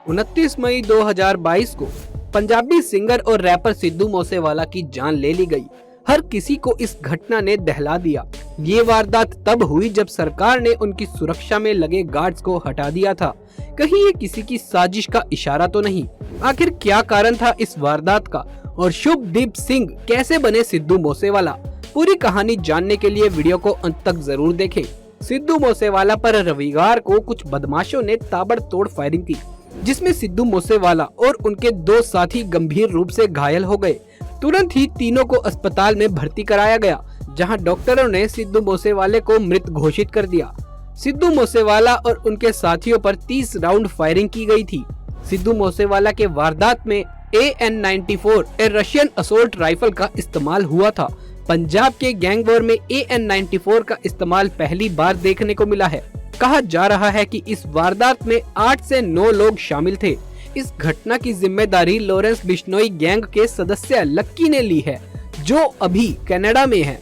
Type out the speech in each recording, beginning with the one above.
29 मई 2022 को पंजाबी सिंगर और रैपर सिद्धू मूसेवाला की जान ले ली गई। हर किसी को इस घटना ने दहला दिया। ये वारदात तब हुई जब सरकार ने उनकी सुरक्षा में लगे गार्ड्स को हटा दिया था। कहीं ये किसी की साजिश का इशारा तो नहीं? आखिर क्या कारण था इस वारदात का और शुभदीप सिंह कैसे बने सिद्धू मूसेवाला? पूरी कहानी जानने के लिए वीडियो को अंत तक जरूर देखें। सिद्धू मूसेवाला पर रविवार को कुछ बदमाशों ने ताबड़तोड़ फायरिंग की, जिसमें सिद्धू मूसेवाला और उनके दो साथी गंभीर रूप से घायल हो गए। तुरंत ही तीनों को अस्पताल में भर्ती कराया गया, जहां डॉक्टरों ने सिद्धू मूसेवाले को मृत घोषित कर दिया। सिद्धू मूसेवाला और उनके साथियों पर 30 राउंड फायरिंग की गई थी। सिद्धू मूसेवाला के वारदात में AN-94 रशियन असोल्ट राइफल का इस्तेमाल हुआ था। पंजाब के गैंग वॉर में AN-94 का इस्तेमाल पहली बार देखने को मिला है। कहा जा रहा है कि इस वारदात में 8 से 9 लोग शामिल थे। इस घटना की जिम्मेदारी लॉरेंस बिश्नोई गैंग के सदस्य लक्की ने ली है, जो अभी कनाडा में है।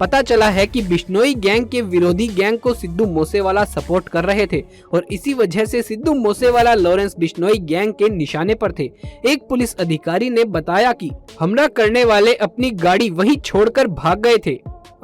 पता चला है कि बिश्नोई गैंग के विरोधी गैंग को सिद्धू मूसेवाला सपोर्ट कर रहे थे और इसी वजह से सिद्धू मूसेवाला लॉरेंस बिश्नोई गैंग के निशाने पर थे। एक पुलिस अधिकारी ने बताया कि हमला करने वाले अपनी गाड़ी वहीं छोड़कर भाग गए थे।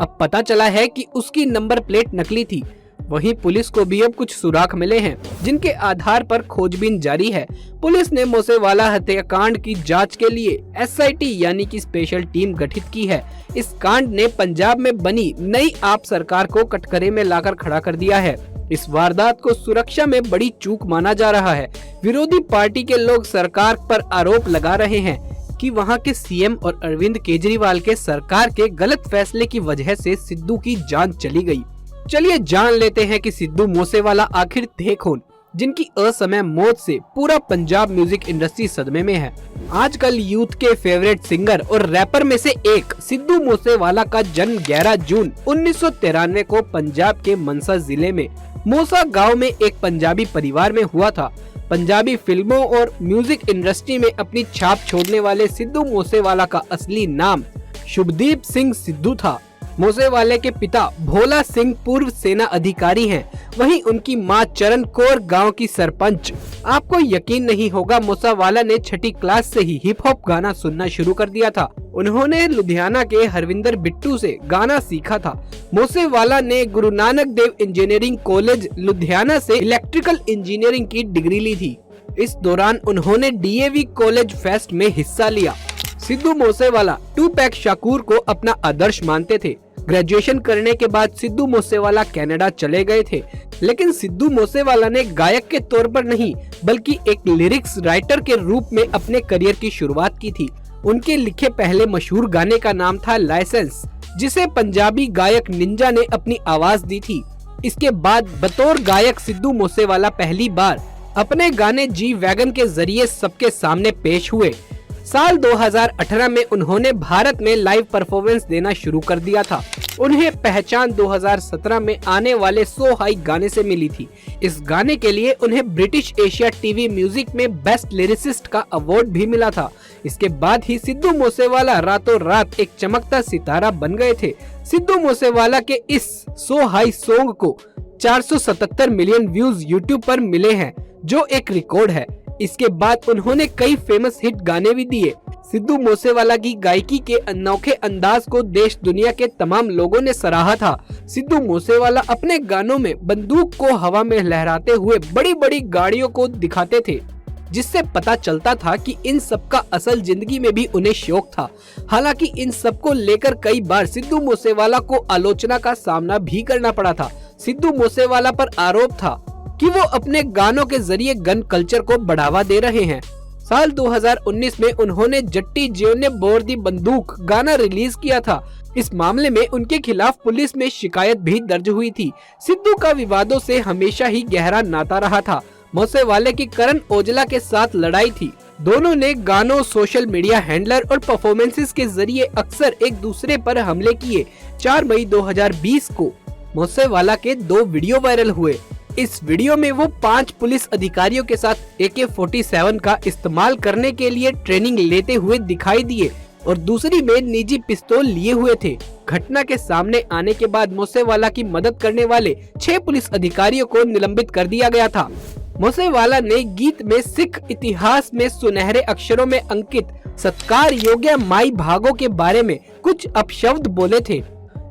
अब पता चला है कि उसकी नंबर प्लेट नकली थी। वहीं पुलिस को भी अब कुछ सुराग मिले हैं, जिनके आधार पर खोजबीन जारी है। पुलिस ने मूसेवाला हत्याकांड की जांच के लिए SIT यानी कि स्पेशल टीम गठित की है। इस कांड ने पंजाब में बनी नई आप सरकार को कटघरे में लाकर खड़ा कर दिया है। इस वारदात को सुरक्षा में बड़ी चूक माना जा रहा है। विरोधी पार्टी के लोग सरकार पर आरोप लगा रहे हैं कि वहां के CM और अरविंद केजरीवाल के सरकार के गलत फैसले की वजह से सिद्धू की जान चली गई। चलिए जान लेते हैं कि सिद्धू मूसेवाला आखिर थे कौन, जिनकी असमय मौत से पूरा पंजाब म्यूजिक इंडस्ट्री सदमे में है। आजकल यूथ के फेवरेट सिंगर और रैपर में से एक सिद्धू मूसेवाला का जन्म 11 जून 1993 को पंजाब के मनसा जिले में मूसा गांव में एक पंजाबी परिवार में हुआ था। पंजाबी फिल्मों और म्यूजिक इंडस्ट्री में अपनी छाप छोड़ने वाले सिद्धू मूसेवाला का असली नाम शुभदीप सिंह सिद्धू था। मूसेवाले के पिता भोला सिंह पूर्व सेना अधिकारी हैं, वहीं उनकी मां चरण कौर गांव की सरपंच। आपको यकीन नहीं होगा, मूसेवाला ने 6ठी क्लास से ही हिप हॉप गाना सुनना शुरू कर दिया था। उन्होंने लुधियाना के हरविंदर बिट्टू से गाना सीखा था। मूसेवाला ने गुरु नानक देव इंजीनियरिंग कॉलेज लुधियाना से इलेक्ट्रिकल इंजीनियरिंग की डिग्री ली थी। इस दौरान उन्होंने DAV कॉलेज फेस्ट में हिस्सा लिया। सिद्धू मूसेवाला टूपैक शाकुर को अपना आदर्श मानते थे। ग्रेजुएशन करने के बाद सिद्धू मूसेवाला कनाडा चले गए थे, लेकिन सिद्धू मूसेवाला ने गायक के तौर पर नहीं बल्कि एक लिरिक्स राइटर के रूप में अपने करियर की शुरुआत की थी। उनके लिखे पहले मशहूर गाने का नाम था लाइसेंस, जिसे पंजाबी गायक निंजा ने अपनी आवाज दी थी। इसके बाद बतौर गायक सिद्धू मूसेवाला पहली बार अपने गाने जी वैगन के जरिए सबके सामने पेश हुए। साल 2018 में उन्होंने भारत में लाइव परफॉर्मेंस देना शुरू कर दिया था। उन्हें पहचान 2017 में आने वाले सो हाई गाने से मिली थी। इस गाने के लिए उन्हें ब्रिटिश एशिया टीवी म्यूजिक में बेस्ट लिरिसिस्ट का अवार्ड भी मिला था। इसके बाद ही सिद्धू मूसेवाला रातों रात एक चमकता सितारा बन गए थे। सिद्धू मूसेवाला के इस सो हाई सॉन्ग को 477 मिलियन व्यूज यूट्यूब पर मिले हैं, जो एक रिकॉर्ड है। इसके बाद उन्होंने कई फेमस हिट गाने भी दिए। सिद्धू मूसेवाला की गायकी के अनोखे अंदाज को देश दुनिया के तमाम लोगों ने सराहा था। सिद्धू मूसेवाला अपने गानों में बंदूक को हवा में लहराते हुए बड़ी बड़ी गाड़ियों को दिखाते थे, जिससे पता चलता था कि इन सब का असल जिंदगी में भी उन्हें शौक था। हालांकि इन सब को लेकर कई बार सिद्धू मूसेवाला को आलोचना का सामना भी करना पड़ा था। सिद्धू मूसेवाला पर आरोप था कि वो अपने गानों के जरिए गन कल्चर को बढ़ावा दे रहे हैं। साल 2019 में उन्होंने जट्टी जियो ने बोर दी बंदूक गाना रिलीज किया था। इस मामले में उनके खिलाफ पुलिस में शिकायत भी दर्ज हुई थी। सिद्धू का विवादों से हमेशा ही गहरा नाता रहा था। मूसेवाले की करण औजला के साथ लड़ाई थी। दोनों ने गानों, सोशल मीडिया हैंडलर और परफॉर्मेंसेस के जरिए अक्सर एक दूसरे पर हमले किए। 4 मई 2020 को मूसेवाला के 2 वीडियो वायरल हुए। इस वीडियो में वो 5 पुलिस अधिकारियों के साथ AK-47 का इस्तेमाल करने के लिए ट्रेनिंग लेते हुए दिखाई दिए और दूसरी में निजी पिस्तौल लिए हुए थे। घटना के सामने आने के बाद मूसेवाला की मदद करने वाले 6 पुलिस अधिकारियों को निलंबित कर दिया गया था। मूसेवाला ने गीत में सिख इतिहास में सुनहरे अक्षरों में अंकित सत्कार योग्य माई भागों के बारे में कुछ अपशब्द बोले थे।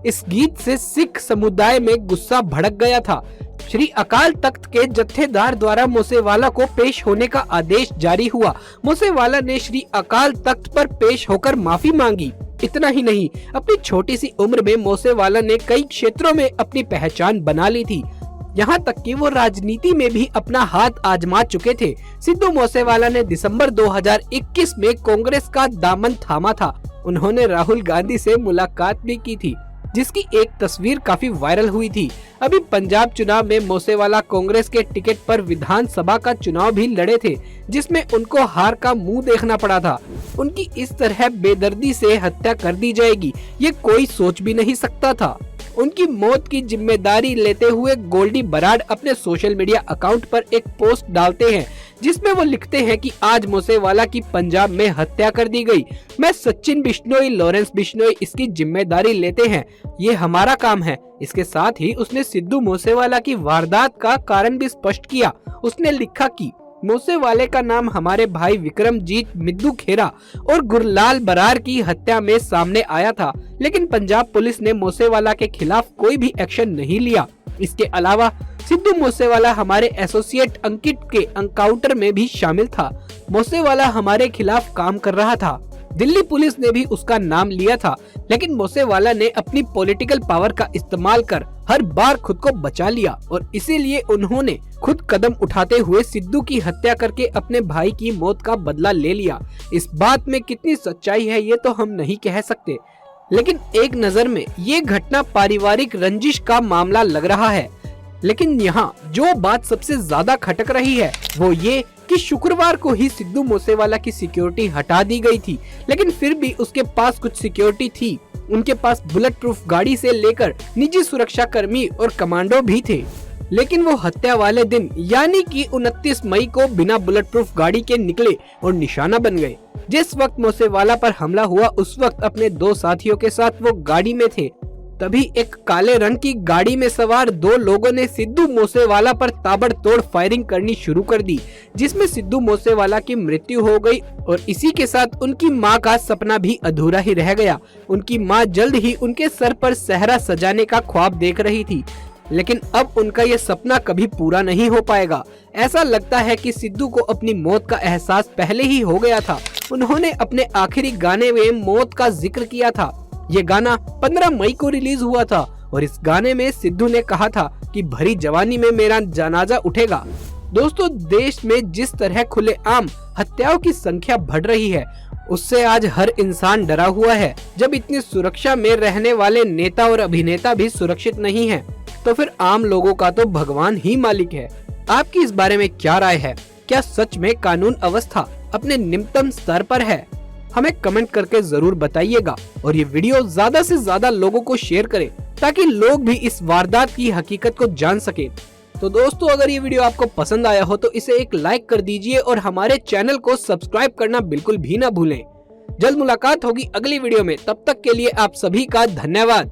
इस गीत से सिख समुदाय में गुस्सा भड़क गया था। श्री अकाल तख्त के जत्थेदार द्वारा मूसेवाला को पेश होने का आदेश जारी हुआ। मूसेवाला ने श्री अकाल तख्त पर पेश होकर माफी मांगी। इतना ही नहीं, अपनी छोटी सी उम्र में मूसेवाला ने कई क्षेत्रों में अपनी पहचान बना ली थी। यहाँ तक कि वो राजनीति में भी अपना हाथ आजमा चुके थे। सिद्धू मूसेवाला ने दिसंबर 2021 में कांग्रेस का दामन थामा था। उन्होंने राहुल गांधी से मुलाकात भी की थी, जिसकी एक तस्वीर काफी वायरल हुई थी। अभी पंजाब चुनाव में मूसेवाला कांग्रेस के टिकट पर विधानसभा का चुनाव भी लड़े थे, जिसमें उनको हार का मुंह देखना पड़ा था। उनकी इस तरह बेदर्दी से हत्या कर दी जाएगी, ये कोई सोच भी नहीं सकता था। उनकी मौत की जिम्मेदारी लेते हुए गोल्डी बराड़ अपने सोशल मीडिया अकाउंट पर एक पोस्ट डालते हैं, जिसमें वो लिखते हैं कि आज मूसेवाला की पंजाब में हत्या कर दी गई। मैं सचिन बिश्नोई, लॉरेंस बिश्नोई इसकी जिम्मेदारी लेते हैं, ये हमारा काम है। इसके साथ ही उसने सिद्धू मूसेवाला की वारदात का कारण भी स्पष्ट किया। उसने लिखा कि मूसेवाले का नाम हमारे भाई विक्रमजीत मिद्दू खेरा और गुरलाल बरार की हत्या में सामने आया था, लेकिन पंजाब पुलिस ने मूसेवाला के खिलाफ कोई भी एक्शन नहीं लिया। इसके अलावा सिद्धू मूसेवाला हमारे एसोसिएट अंकित के एनकाउंटर में भी शामिल था। मूसेवाला हमारे खिलाफ काम कर रहा था। दिल्ली पुलिस ने भी उसका नाम लिया था, लेकिन मूसेवाला ने अपनी पॉलिटिकल पावर का इस्तेमाल कर हर बार खुद को बचा लिया और इसीलिए उन्होंने खुद कदम उठाते हुए सिद्धू की हत्या करके अपने भाई की मौत का बदला ले लिया। इस बात में कितनी सच्चाई है ये तो हम नहीं कह सकते, लेकिन एक नजर में ये घटना पारिवारिक रंजिश का मामला लग रहा है। लेकिन यहाँ जो बात सबसे ज्यादा खटक रही है वो ये कि शुक्रवार को ही सिद्धू मूसेवाला की सिक्योरिटी हटा दी गई थी, लेकिन फिर भी उसके पास कुछ सिक्योरिटी थी। उनके पास बुलेट प्रूफ गाड़ी से लेकर निजी सुरक्षा कर्मी और कमांडो भी थे। लेकिन वो हत्या वाले दिन यानी कि 29 मई को बिना बुलेट प्रूफ गाड़ी के निकले और निशाना बन गए। जिस वक्त मूसेवाला पर हमला हुआ उस वक्त अपने 2 साथियों के साथ वो गाड़ी में थे। तभी एक काले रंग की गाड़ी में सवार 2 लोगों ने सिद्धू मूसेवाला पर ताबड़तोड़ फायरिंग करनी शुरू कर दी, जिसमें सिद्धू मूसेवाला की मृत्यु हो गई और इसी के साथ उनकी मां का सपना भी अधूरा ही रह गया। उनकी मां जल्द ही उनके सर पर सेहरा सजाने का ख्वाब देख रही थी, लेकिन अब उनका ये सपना कभी पूरा नहीं हो पाएगा। ऐसा लगता है कि सिद्धू को अपनी मौत का एहसास पहले ही हो गया था। उन्होंने अपने आखिरी गाने में मौत का जिक्र किया था। ये गाना 15 मई को रिलीज हुआ था और इस गाने में सिद्धू ने कहा था कि भरी जवानी में मेरा जनाजा उठेगा। दोस्तों, देश में जिस तरह खुलेआम हत्याओं की संख्या बढ़ रही है उससे आज हर इंसान डरा हुआ है। जब इतनी सुरक्षा में रहने वाले नेता और अभिनेता भी सुरक्षित नहीं है, तो फिर आम लोगों का तो भगवान ही मालिक है। आपकी इस बारे में क्या राय है? क्या सच में कानून अवस्था अपने निम्नतम स्तर पर है? हमें कमेंट करके जरूर बताइएगा और ये वीडियो ज्यादा से ज्यादा लोगों को शेयर करें ताकि लोग भी इस वारदात की हकीकत को जान सके। तो दोस्तों, अगर ये वीडियो आपको पसंद आया हो तो इसे एक लाइक कर दीजिए और हमारे चैनल को सब्सक्राइब करना बिल्कुल भी ना भूलें। जल्द मुलाकात होगी अगली वीडियो में, तब तक के लिए आप सभी का धन्यवाद।